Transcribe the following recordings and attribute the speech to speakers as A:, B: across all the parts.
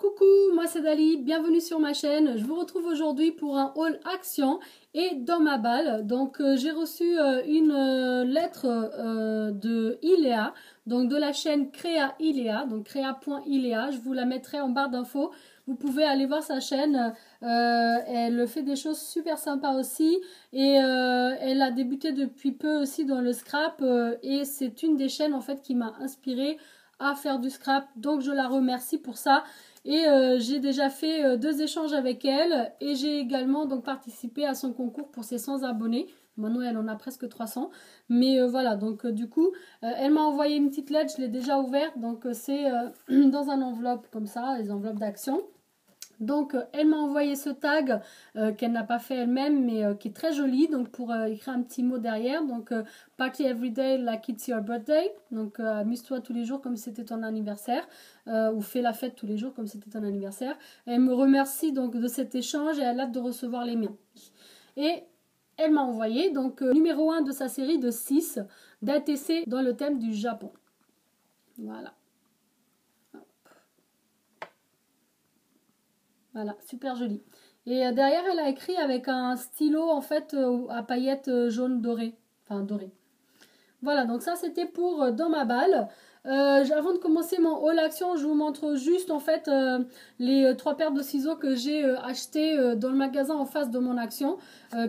A: Coucou, moi c'est Dali, bienvenue sur ma chaîne. Je vous retrouve aujourd'hui pour un haul action et dans ma balle. Donc j'ai reçu une lettre de Iléa, donc de la chaîne Créa Iléa, donc créa.iléa. Je vous la mettrai en barre d'infos. Vous pouvez aller voir sa chaîne. Elle fait des choses super sympas aussi et elle a débuté depuis peu aussi dans le scrap et c'est une des chaînes en fait qui m'a inspirée à faire du scrap. Donc je la remercie pour ça. Et j'ai déjà fait 2 échanges avec elle et j'ai également donc participé à son concours pour ses 100 abonnés. Maintenant elle en a presque 300. Mais voilà, donc du coup, elle m'a envoyé une petite lettre, je l'ai déjà ouverte. Donc c'est dans un enveloppe comme ça, les enveloppes d'action. Donc elle m'a envoyé ce tag qu'elle n'a pas fait elle-même mais qui est très joli, donc pour écrire un petit mot derrière. Donc party every day like it's your birthday, donc amuse-toi tous les jours comme si c'était ton anniversaire, ou fais la fête tous les jours comme si c'était ton anniversaire. Elle me remercie donc de cet échange et elle a hâte de recevoir les miens. Et elle m'a envoyé donc numéro 1 de sa série de 6 d'ATC dans le thème du Japon. Voilà. Voilà, super joli. Et derrière, elle a écrit avec un stylo en fait à paillettes jaune doré. Enfin, doré. Voilà, donc ça c'était pour dans ma balle. Avant de commencer mon haul action, je vous montre juste en fait les 3 paires de ciseaux que j'ai achetés dans le magasin en face de mon action.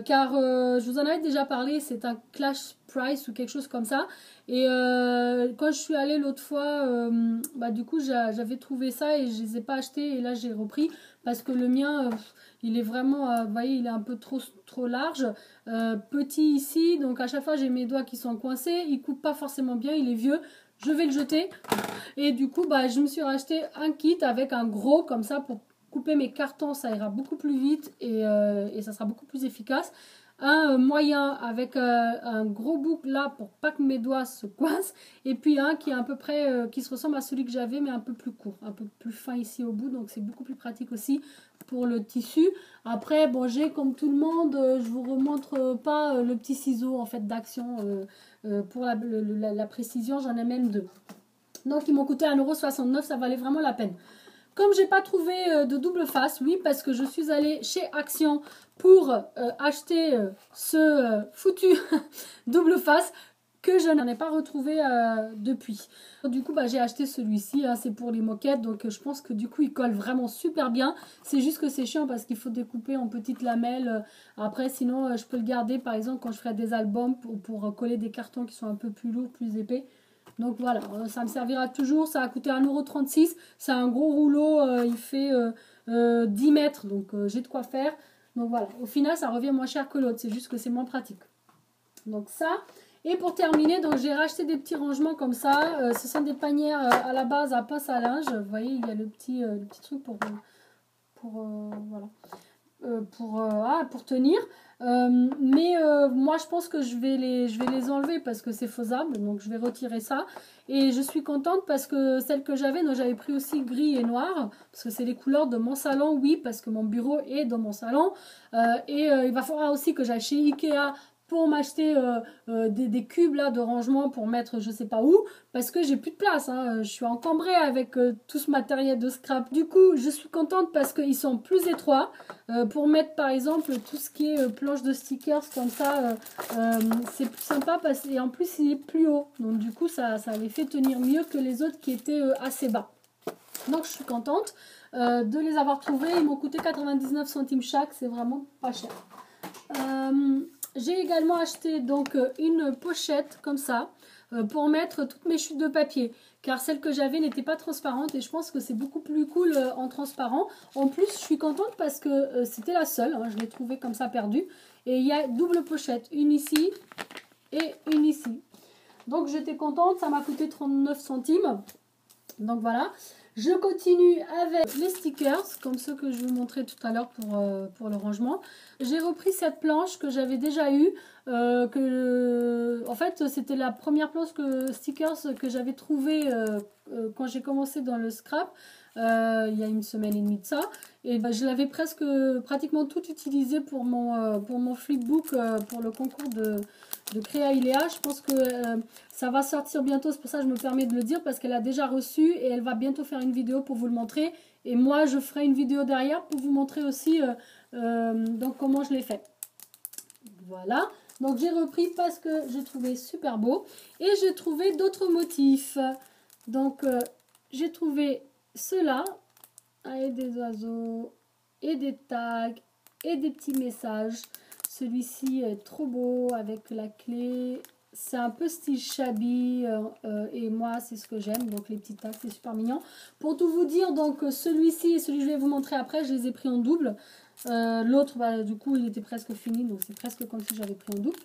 A: Car je vous en avais déjà parlé, c'est un Clash Price ou quelque chose comme ça. Et quand je suis allée l'autre fois, bah, du coup j'avais trouvé ça et je les ai pas achetés et là j'ai repris parce que le mien il est vraiment, vous voyez, il est un peu trop large, petit ici, donc à chaque fois j'ai mes doigts qui sont coincés, il coupe pas forcément bien, il est vieux, je vais le jeter. Et du coup bah, je me suis racheté un kit avec un gros comme ça pour couper mes cartons, ça ira beaucoup plus vite et ça sera beaucoup plus efficace. Un moyen avec un gros bouc là pour pas que mes doigts se coincent, et puis un qui est à peu près qui se ressemble à celui que j'avais mais un peu plus court, un peu plus fin ici au bout, donc c'est beaucoup plus pratique aussi pour le tissu. Après bon, j'ai comme tout le monde, je vous remontre pas le petit ciseau en fait d'action pour la précision, j'en ai même 2. Donc ils m'ont coûté 1,69 €, ça valait vraiment la peine. Comme j'ai pas trouvé de double face, oui, parce que je suis allée chez Action pour acheter ce foutu double face que je n'en ai pas retrouvé depuis. Du coup, bah, j'ai acheté celui-ci, hein, c'est pour les moquettes, donc je pense que du coup, il colle vraiment super bien. C'est juste que c'est chiant parce qu'il faut découper en petites lamelles. Après, sinon, je peux le garder, par exemple, quand je ferai des albums pour coller des cartons qui sont un peu plus lourds, plus épais. Donc voilà, ça me servira toujours. Ça a coûté 1,36 €. C'est un gros rouleau, il fait 10 mètres, donc j'ai de quoi faire. Donc voilà, au final ça revient moins cher que l'autre, c'est juste que c'est moins pratique. Donc ça, et pour terminer, donc j'ai racheté des petits rangements comme ça. Ce sont des panières à la base à pince à linge. Vous voyez, il y a le petit truc pour voilà. Pour tenir. Mais moi je pense que je vais les enlever parce que c'est faisable, donc je vais retirer ça. Et je suis contente parce que celle que j'avais, donc j'avais pris aussi gris et noir parce que c'est les couleurs de mon salon, oui, parce que mon bureau est dans mon salon. Il va falloir aussi que j'aille chez Ikea pour m'acheter des cubes là de rangement pour mettre je sais pas où, parce que j'ai plus de place, hein. Je suis encombrée avec tout ce matériel de scrap. Du coup je suis contente parce qu'ils sont plus étroits pour mettre par exemple tout ce qui est planche de stickers comme ça, c'est plus sympa et en plus il est plus haut, donc du coup ça les fait tenir mieux que les autres qui étaient assez bas. Donc je suis contente de les avoir trouvés. Ils m'ont coûté 99 centimes chaque, c'est vraiment pas cher. J'ai également acheté donc une pochette comme ça pour mettre toutes mes chutes de papier, car celle que j'avais n'était pas transparente et je pense que c'est beaucoup plus cool en transparent. En plus je suis contente parce que c'était la seule, hein, je l'ai trouvée comme ça perdue, et il y a double pochette, une ici et une ici. Donc j'étais contente, ça m'a coûté 39 centimes. Donc voilà, je continue avec les stickers, comme ceux que je vous montrais tout à l'heure pour le rangement. J'ai repris cette planche que j'avais déjà eue, en fait c'était la première planche stickers que j'avais trouvée quand j'ai commencé dans le scrap, il y a 1 semaine et demie de ça. Et ben, je l'avais pratiquement tout utilisé pour mon flipbook, pour le concours de Créa Iléa. Je pense que ça va sortir bientôt, c'est pour ça que je me permets de le dire, parce qu'elle a déjà reçu et elle va bientôt faire une vidéo pour vous le montrer. Et moi, je ferai une vidéo derrière pour vous montrer aussi donc comment je l'ai fait. Voilà, donc j'ai repris parce que j'ai trouvé super beau. Et j'ai trouvé d'autres motifs. Donc j'ai trouvé ceux-là, avec des oiseaux et des tags et des petits messages. Celui-ci est trop beau avec la clé. C'est un peu style shabby et moi c'est ce que j'aime. Donc les petits tags, c'est super mignon. Pour tout vous dire, donc celui-ci et celui que je vais vous montrer après, je les ai pris en double. L'autre, bah, du coup, il était presque fini. Donc c'est presque comme si j'avais pris en double.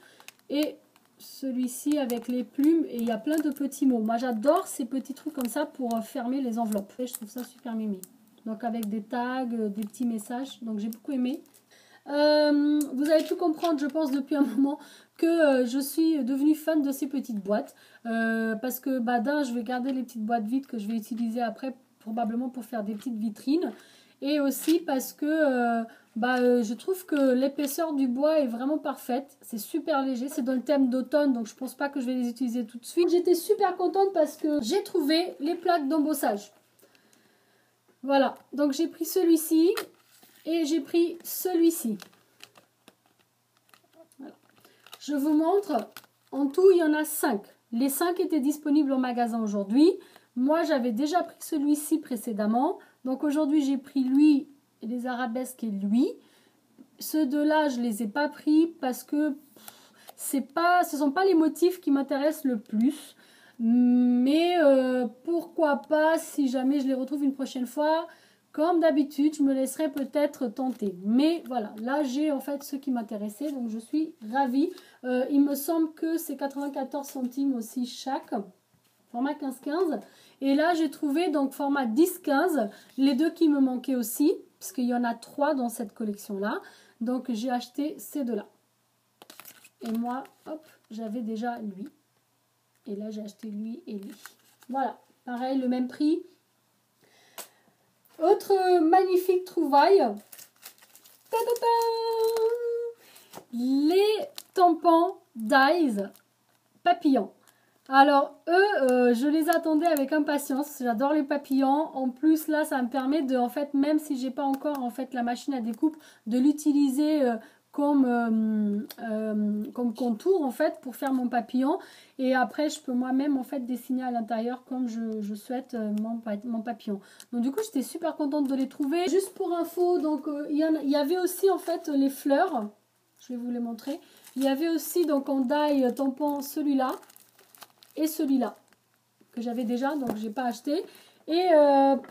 A: Et celui-ci avec les plumes. Et il y a plein de petits mots. Moi j'adore ces petits trucs comme ça pour fermer les enveloppes. Et je trouve ça super mimi. Donc avec des tags, des petits messages. Donc j'ai beaucoup aimé. Vous avez pu comprendre, je pense, depuis un moment que je suis devenue fan de ces petites boîtes. Parce que d'un, je vais garder les petites boîtes vides que je vais utiliser après, probablement pour faire des petites vitrines. Et aussi parce que je trouve que l'épaisseur du bois est vraiment parfaite. C'est super léger, c'est dans le thème d'automne, donc je pense pas que je vais les utiliser tout de suite. J'étais super contente parce que j'ai trouvé les plaques d'embossage. Voilà, donc j'ai pris celui-ci. Et j'ai pris celui-ci. Voilà. Je vous montre. En tout, il y en a 5. Les 5 étaient disponibles au magasin aujourd'hui. Moi, j'avais déjà pris celui-ci précédemment. Donc aujourd'hui, j'ai pris lui, les arabesques et lui. Ceux de là, je ne les ai pas pris parce que ce ne sont pas les motifs qui m'intéressent le plus. Mais pourquoi pas, si jamais je les retrouve une prochaine fois. Comme d'habitude, je me laisserai peut-être tenter. Mais voilà, là j'ai en fait ce qui m'intéressait, donc je suis ravie. Il me semble que c'est 94 centimes aussi chaque, format 15-15. Et là j'ai trouvé donc format 10-15, les deux qui me manquaient aussi, parce qu'il y en a 3 dans cette collection-là. Donc j'ai acheté ces deux-là. Et moi, hop, j'avais déjà lui. Et là j'ai acheté lui et lui. Voilà, pareil, le même prix. Autre magnifique trouvaille, les tampons Daiz papillons. Alors eux, je les attendais avec impatience. J'adore les papillons. En plus là, ça me permet de, en fait, même si j'ai pas encore en fait la machine à découpe, de l'utiliser comme contour en fait pour faire mon papillon. Et après, je peux moi-même en fait dessiner à l'intérieur comme je souhaite mon papillon. Donc du coup, j'étais super contente de les trouver. Juste pour info, donc il y avait aussi en fait les fleurs. Je vais vous les montrer. Il y avait aussi donc en die tampon celui-là et celui-là que j'avais déjà, donc j'ai pas acheté. Et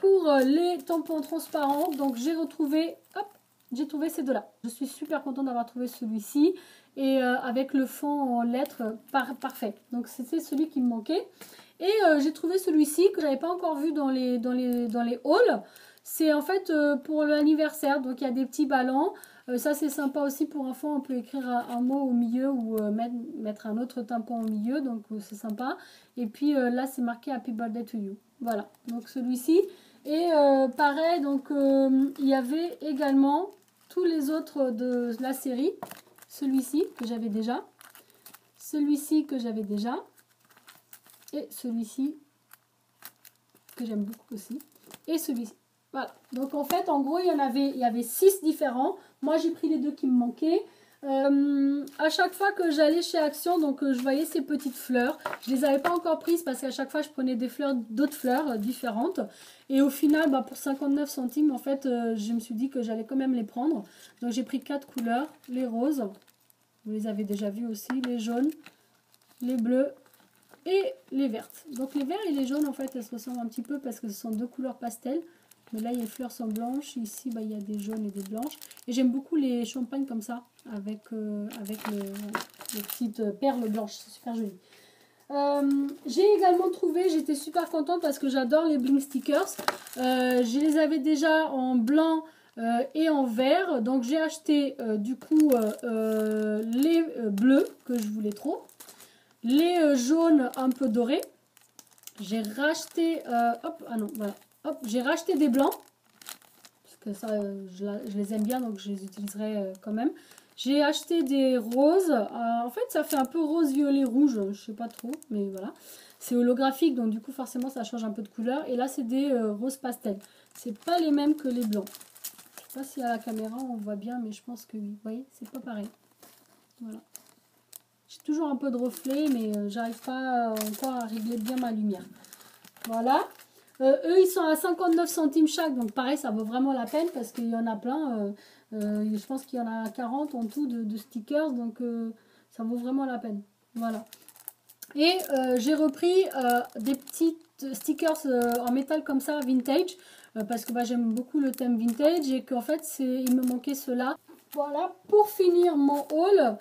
A: pour les tampons transparents, donc j'ai retrouvé, hop, j'ai trouvé ces deux-là. Je suis super contente d'avoir trouvé celui-ci et avec le fond en lettres parfait. Donc c'était celui qui me manquait. Et j'ai trouvé celui-ci que j'avais pas encore vu dans les hauls. C'est en fait pour l'anniversaire. Donc il y a des petits ballons. Ça c'est sympa aussi pour enfants. On peut écrire un mot au milieu ou mettre un autre tampon au milieu. Donc c'est sympa. Et puis là c'est marqué Happy Birthday to you. Voilà. Donc celui-ci. Et pareil, donc il y avait également tous les autres de la série. Celui-ci que j'avais déjà. Celui-ci que j'avais déjà. Et celui-ci que j'aime beaucoup aussi. Et celui-ci. Voilà. Donc en fait, en gros, il y avait 6 différents. Moi, j'ai pris les deux qui me manquaient. À chaque fois que j'allais chez Action, donc je voyais ces petites fleurs. Je les avais pas encore prises parce qu'à chaque fois, je prenais des fleurs, d'autres fleurs différentes. Et au final, pour 59 centimes, en fait, je me suis dit que j'allais quand même les prendre. Donc j'ai pris 4 couleurs. Les roses, vous les avez déjà vues aussi. Les jaunes, les bleus et les vertes. Donc les verts et les jaunes, en fait, elles se ressemblent un petit peu parce que ce sont deux couleurs pastel. Mais là, les fleurs sont blanches. Ici, il y a des jaunes et des blanches. Et j'aime beaucoup les champagnes comme ça, avec les petites perles blanches. C'est super joli. J'ai également trouvé, j'étais super contente parce que j'adore les bling stickers. Je les avais déjà en blanc et en vert. Donc j'ai acheté du coup les bleus que je voulais trop. Les jaunes un peu dorés. J'ai racheté... j'ai racheté des blancs. Parce que ça, je les aime bien, donc je les utiliserai quand même. J'ai acheté des roses. En fait, ça fait un peu rose, violet, rouge. Je sais pas trop, mais voilà. C'est holographique, donc du coup, forcément, ça change un peu de couleur. Et là, c'est des roses pastel. C'est pas les mêmes que les blancs. Je sais pas si à la caméra, on voit bien, mais je pense que oui. Vous voyez, c'est pas pareil. Voilà. J'ai toujours un peu de reflet, mais j'arrive pas encore à régler bien ma lumière. Voilà. Eux, ils sont à 59 centimes chaque. Donc pareil, ça vaut vraiment la peine parce qu'il y en a plein. Je pense qu'il y en a 40 en tout de stickers. Donc ça vaut vraiment la peine. Voilà. Et j'ai repris des petits stickers en métal comme ça, vintage. Parce que bah, j'aime beaucoup le thème vintage. Et qu'en fait, il me manquait cela. Voilà, pour finir mon haul,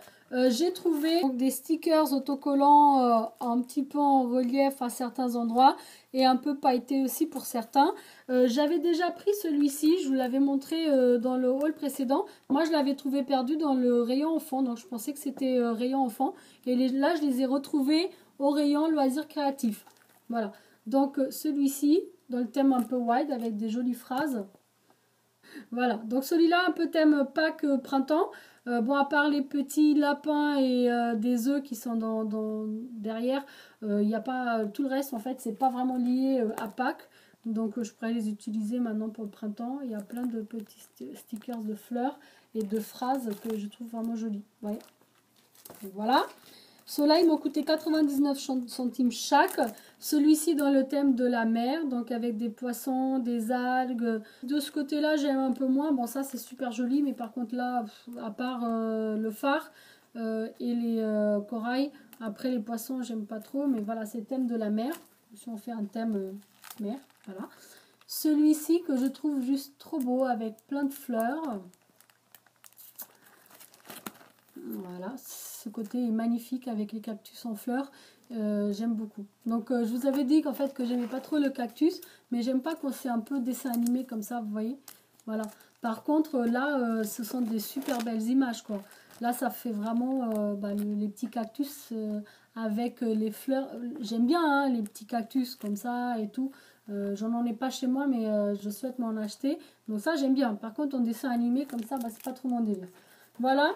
A: j'ai trouvé donc, des stickers autocollants un petit peu en relief à certains endroits et un peu pailletés aussi pour certains. J'avais déjà pris celui-ci, je vous l'avais montré dans le haul précédent. Moi, je l'avais trouvé perdu dans le rayon enfant, donc je pensais que c'était rayon enfant. Et là, je les ai retrouvés au rayon loisirs créatifs. Voilà, donc celui-ci, dans le thème un peu wide avec des jolies phrases. Voilà, donc celui-là, un peu thème Pâques printemps. Bon, à part les petits lapins et des œufs qui sont derrière, il n'y a pas tout le reste, en fait, c'est pas vraiment lié à Pâques. Donc, je pourrais les utiliser maintenant pour le printemps. Il y a plein de petits stickers de fleurs et de phrases que je trouve vraiment jolies. Ouais. Donc, voilà. Ceux-là, ils m'ont coûté 99 centimes chaque. Celui-ci dans le thème de la mer, donc avec des poissons, des algues. De ce côté-là, j'aime un peu moins. Bon, ça, c'est super joli, mais par contre, là, à part le phare et les corails, après les poissons, j'aime pas trop. Mais voilà, c'est le thème de la mer. Si on fait un thème mer, voilà. Celui-ci que je trouve juste trop beau avec plein de fleurs. Voilà, ce côté est magnifique avec les cactus en fleurs. J'aime beaucoup. Donc je vous avais dit qu'en fait que j'aimais pas trop le cactus, mais j'aime pas quand c'est un peu dessin animé comme ça, vous voyez. Voilà. Par contre là, ce sont des super belles images quoi. Là ça fait vraiment les petits cactus avec les fleurs. J'aime bien hein, les petits cactus comme ça et tout. J'en ai pas chez moi, mais je souhaite m'en acheter. Donc ça j'aime bien. Par contre en dessin animé comme ça, c'est pas trop mon délire. Voilà.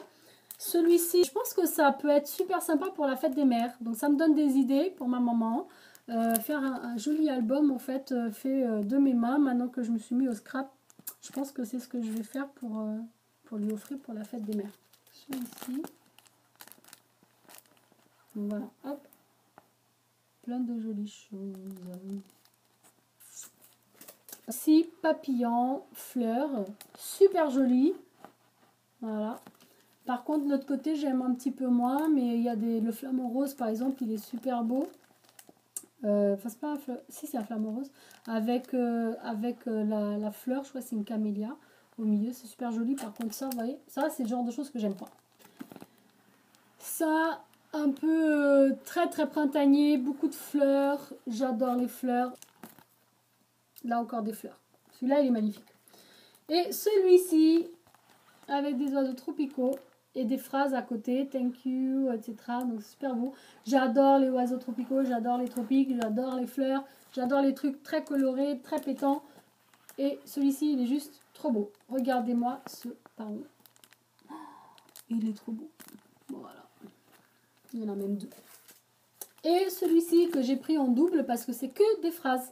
A: Celui-ci, je pense que ça peut être super sympa pour la fête des mères. Donc ça me donne des idées pour ma maman. Faire un joli album en fait fait de mes mains maintenant que je me suis mis au scrap. Je pense que c'est ce que je vais faire pour lui offrir pour la fête des mères. Celui-ci. Voilà, hop. Plein de jolies choses. Ici, papillons, fleurs, super joli. Voilà. Par contre, de l'autre côté, j'aime un petit peu moins, mais il y a le flamant rose, par exemple, il est super beau. Enfin, c'est pas un si, c'est un flamant rose. Avec la fleur, je crois que c'est une camélia au milieu, c'est super joli. Par contre, ça, vous voyez, ça, c'est le genre de choses que j'aime pas. Ça, un peu très très printanier, beaucoup de fleurs. J'adore les fleurs. Là, encore des fleurs. Celui-là, il est magnifique. Et celui-ci, avec des oiseaux tropicaux. Et des phrases à côté, thank you, etc. Donc c'est super beau. J'adore les oiseaux tropicaux, j'adore les tropiques, j'adore les fleurs, j'adore les trucs très colorés, très pétants. Et celui-ci, il est juste trop beau. Regardez-moi ce paon. Il est trop beau. Voilà. Il y en a même deux. Et celui-ci que j'ai pris en double parce que c'est que des phrases.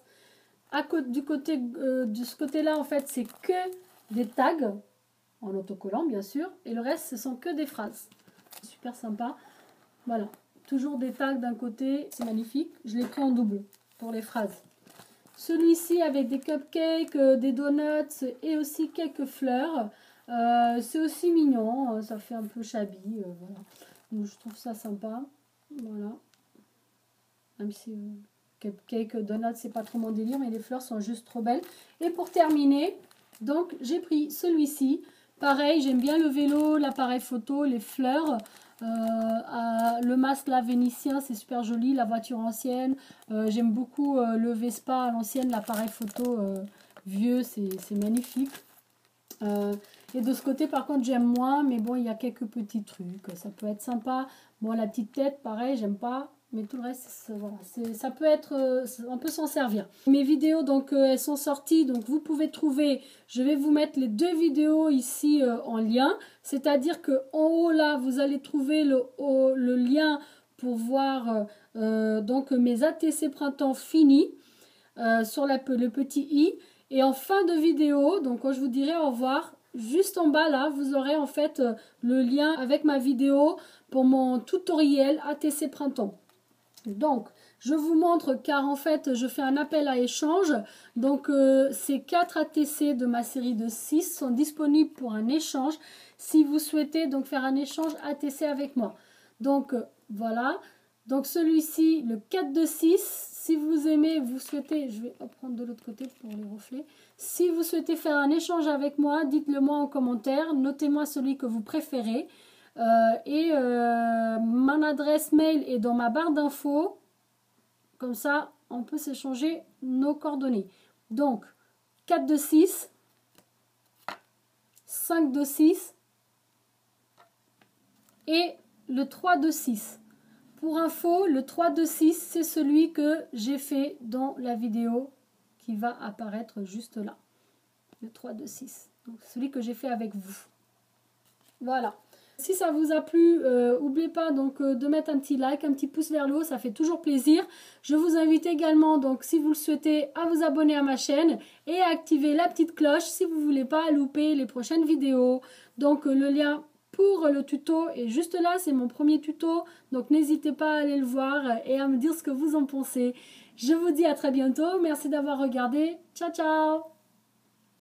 A: De ce côté-là, en fait, c'est que des tags. En autocollant bien sûr, et le reste ce sont que des phrases. Super sympa. Voilà, toujours des tags d'un côté, c'est magnifique. Je l'ai pris en double pour les phrases. Celui-ci avec des cupcakes, des donuts et aussi quelques fleurs. C'est aussi mignon, ça fait un peu shabby, voilà. Donc je trouve ça sympa. Voilà. Même si cupcake, donuts, c'est pas trop mon délire, mais les fleurs sont juste trop belles. Et pour terminer, donc j'ai pris celui-ci. Pareil, j'aime bien le vélo, l'appareil photo, les fleurs. Le Masla vénitien, c'est super joli. La voiture ancienne. J'aime beaucoup le Vespa à l'ancienne, l'appareil photo vieux, c'est magnifique. Et de ce côté, par contre, j'aime moins. Mais bon, il y a quelques petits trucs. Ça peut être sympa. Bon, la petite tête, pareil, j'aime pas. Mais tout le reste, voilà, ça peut être, on peut s'en servir. Mes vidéos, donc, elles sont sorties, donc vous pouvez trouver, je vais vous mettre les 2 vidéos ici en lien. C'est-à-dire que en haut, là, vous allez trouver le lien pour voir donc mes ATC printemps finis sur le petit i. Et en fin de vidéo, donc quand je vous dirai au revoir, juste en bas là, vous aurez en fait le lien avec ma vidéo pour mon tutoriel ATC printemps. Donc, je vous montre car en fait, je fais un appel à échange. Donc, ces 4 ATC de ma série de 6 sont disponibles pour un échange si vous souhaitez donc faire un échange ATC avec moi. Donc, voilà. Donc, celui-ci, le 4 de 6, si vous aimez, vous souhaitez, je vais prendre de l'autre côté pour les reflets. Si vous souhaitez faire un échange avec moi, dites-le moi en commentaire. Notez-moi celui que vous préférez. Mon adresse mail est dans ma barre d'infos. Comme ça, on peut s'échanger nos coordonnées. Donc, 4 de 6, 5 de 6 et le 3 de 6. Pour info, le 3 de 6, c'est celui que j'ai fait dans la vidéo qui va apparaître juste là. Le 3 de 6. Donc, celui que j'ai fait avec vous. Voilà. Si ça vous a plu, n'oubliez pas donc de mettre un petit like, un petit pouce vers le haut, ça fait toujours plaisir. Je vous invite également, donc si vous le souhaitez, à vous abonner à ma chaîne et à activer la petite cloche si vous ne voulez pas louper les prochaines vidéos. Donc le lien pour le tuto est juste là, c'est mon premier tuto. Donc n'hésitez pas à aller le voir et à me dire ce que vous en pensez. Je vous dis à très bientôt, merci d'avoir regardé. Ciao ciao.